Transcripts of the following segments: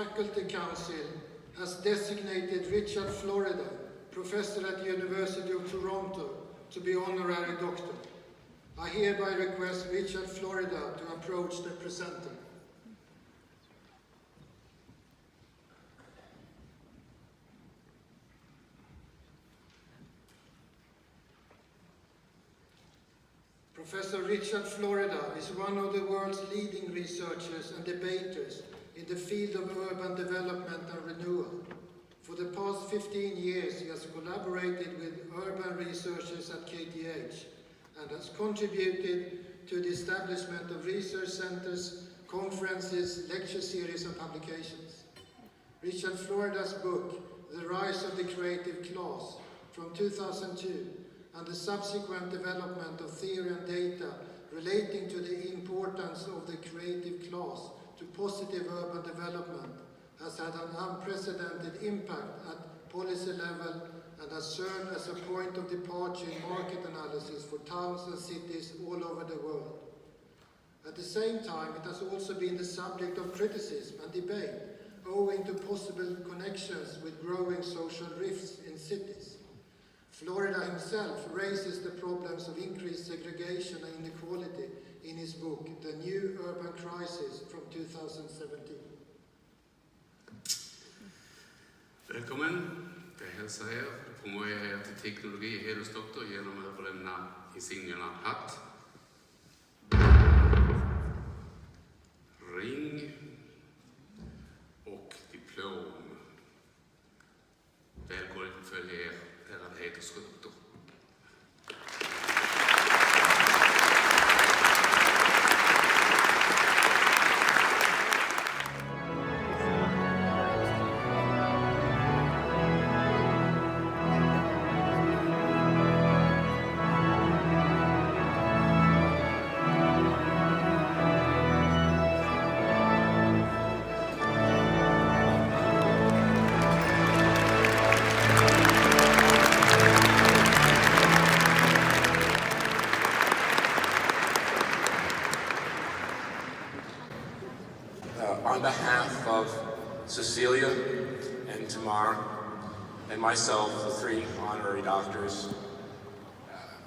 Faculty Council has designated Richard Florida, professor at the University of Toronto, to be Honorary Doctor. I hereby request Richard Florida to approach the presenter. Professor Richard Florida is one of the world's leading researchers and debaters in the field of urban development and renewal. For the past 15 years, he has collaborated with urban researchers at KTH and has contributed to the establishment of research centers, conferences, lecture series and publications. Richard Florida's book, The Rise of the Creative Class, from 2002, and the subsequent development of theory and data relating to the importance of the creative class to positive urban development, has had an unprecedented impact at policy level and has served as a point of departure in market analysis for towns and cities all over the world. At the same time, it has also been the subject of criticism and debate, owing to possible connections with growing social rifts in cities. Florida himself raises the problems of increased segregation and inequality in his book, The New Urban Crisis, from 2017. Välkommen. Jag hälsar er. Promoverar er till teknologi hedersdoktor genom att överlämna insignierna hatt, ring och diplom. Välkommen följa er, ärad hedersdoktor. On behalf of Cecilia and Tamar and myself, the three honorary doctors,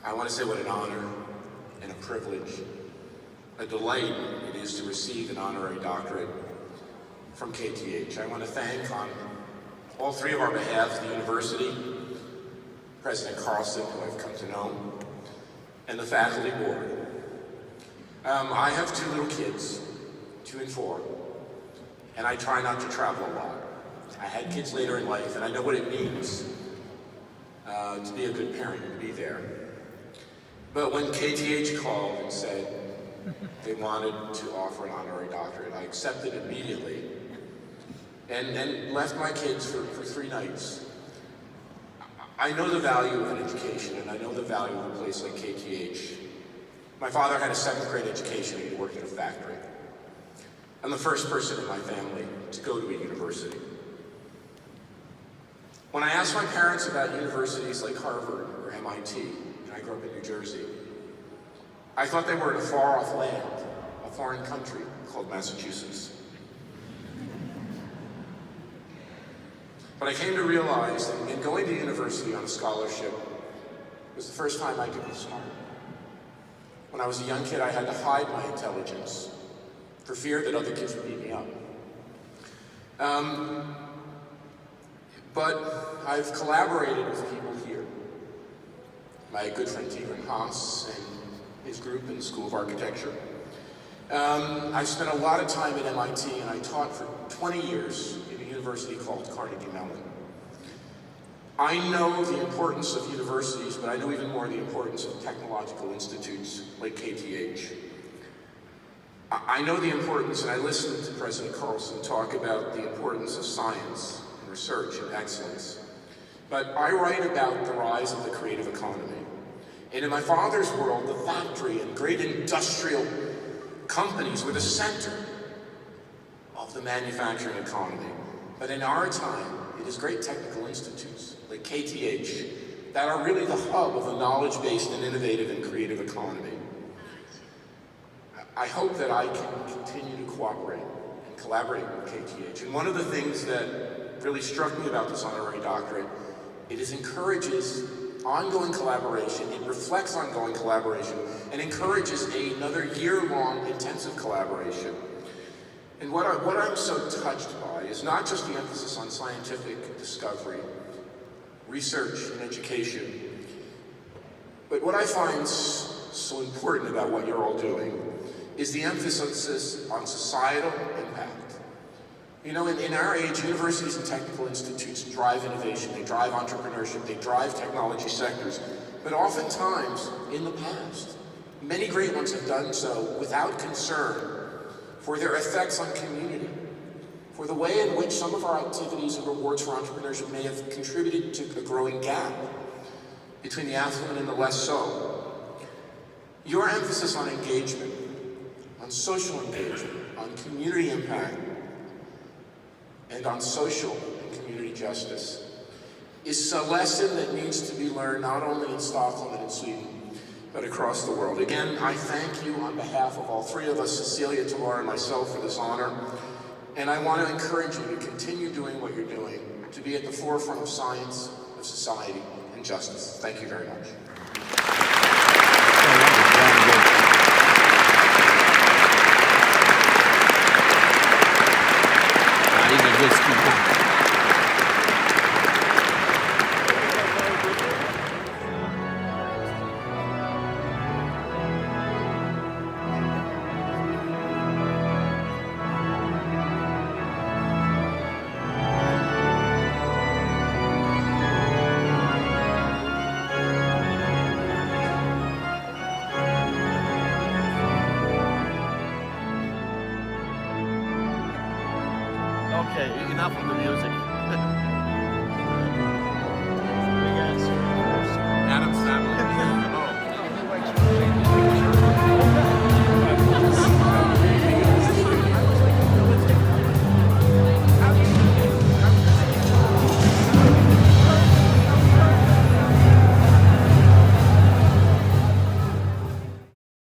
I want to say what an honor and a privilege, a delight it is to receive an honorary doctorate from KTH. I want to thank on all three of our behalf the university, President Carlson, who I've come to know, and the faculty board. I have two little kids, 2 and 4. And I try not to travel a lot. I had kids later in life, and I know what it means to be a good parent and be there. But when KTH called and said they wanted to offer an honorary doctorate, I accepted immediately and left my kids for 3 nights. I know the value of an education, and I know the value of a place like KTH. My father had a 7th grade education, and he worked in a factory. I'm the first person in my family to go to a university. When I asked my parents about universities like Harvard or MIT, and I grew up in New Jersey, I thought they were in a far-off land, a foreign country called Massachusetts. But I came to realize that in going to university on a scholarship was the first time I could be smart. When I was a young kid, I had to hide my intelligence for fear that other kids would beat me up. But I've collaborated with people here. My good friend Tigran Haas and his group in the School of Architecture. I've spent a lot of time at MIT, and I taught for 20 years in a university called Carnegie Mellon. I know the importance of universities, but I know even more the importance of technological institutes like KTH. I know the importance, and I listened to President Carlson talk about the importance of science and research and excellence. But I write about the rise of the creative economy. And in my father's world, the factory and great industrial companies were the center of the manufacturing economy. But in our time, it is great technical institutes like KTH that are really the hub of a knowledge-based and innovative and creative economy. I hope that I can continue to cooperate and collaborating with KTH. And one of the things that really struck me about this honorary doctorate, it encourages ongoing collaboration, it reflects ongoing collaboration, and encourages another year-long intensive collaboration. And what I'm so touched by is not just the emphasis on scientific discovery, research, and education, but what I find so important about what you're all doing is the emphasis on societal impact. You know, in our age, universities and technical institutes drive innovation, they drive entrepreneurship, they drive technology sectors, but oftentimes, in the past, many great ones have done so without concern for their effects on community, for the way in which some of our activities and rewards for entrepreneurship may have contributed to a growing gap between the affluent and the less so. Your emphasis on engagement, on social engagement, on community impact, and on social and community justice is a lesson that needs to be learned not only in Stockholm and in Sweden, but across the world. Again, I thank you on behalf of all three of us, Cecilia, Tamar, and myself, for this honor. And I want to encourage you to continue doing what you're doing, to be at the forefront of science, of society, and justice. Thank you very much. Okay, enough of the music.